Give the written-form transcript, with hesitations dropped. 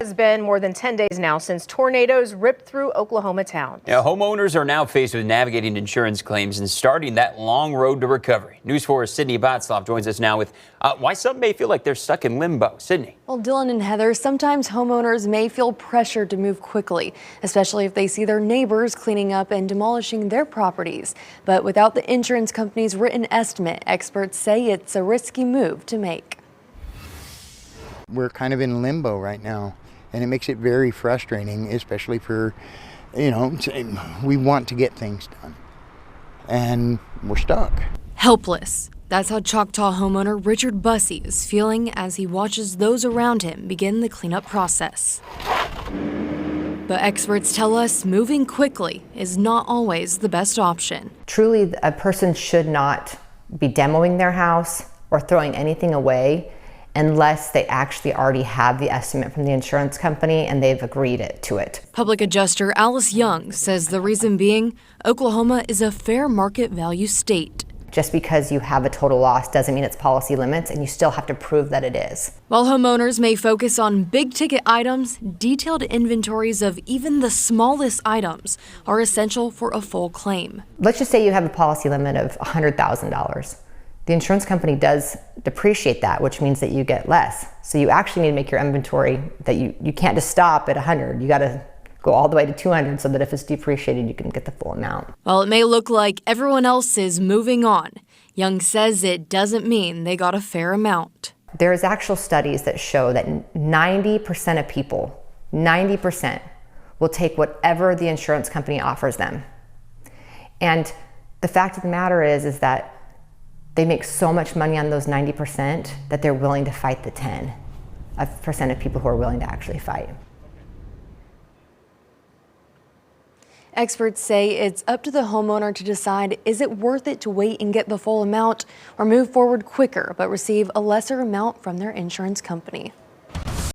Has been more than 10 days now since tornadoes ripped through Oklahoma towns. Yeah, homeowners are now faced with navigating insurance claims and starting that long road to recovery. News 4's Sydney Botzloff joins us now with why some may feel like they're stuck in limbo. Sydney. Well, Dylan and Heather, sometimes homeowners may feel pressured to move quickly, especially if they see their neighbors cleaning up and demolishing their properties. But without the insurance company's written estimate, experts say it's a risky move to make. We're kind of in limbo right now, and it makes it very frustrating, especially for, we want to get things done, and we're stuck. Helpless. That's how Choctaw homeowner Richard Bussey is feeling as he watches those around him begin the cleanup process. But experts tell us moving quickly is not always the best option. Truly, a person should not be demoing their house or throwing anything away unless they actually already have the estimate from the insurance company and they've agreed to it. Public adjuster Alice Young says the reason being Oklahoma is a fair market value state. Just because you have a total loss doesn't mean it's policy limits, and you still have to prove that it is. While homeowners may focus on big ticket items, detailed inventories of even the smallest items are essential for a full claim. Let's just say you have a policy limit of $100,000. The insurance company does depreciate that, which means that you get less. So you actually need to make your inventory that you can't just stop at 100. You got to go all the way to 200 so that if it's depreciated, you can get the full amount. While it may look like everyone else is moving on, Young says it doesn't mean they got a fair amount. There's actual studies that show that 90% of people, 90% will take whatever the insurance company offers them. And the fact of the matter is that they make so much money on those 90% that they're willing to fight the 10% of people who are willing to actually fight. Experts say it's up to the homeowner to decide, is it worth it to wait and get the full amount or move forward quicker but receive a lesser amount from their insurance company?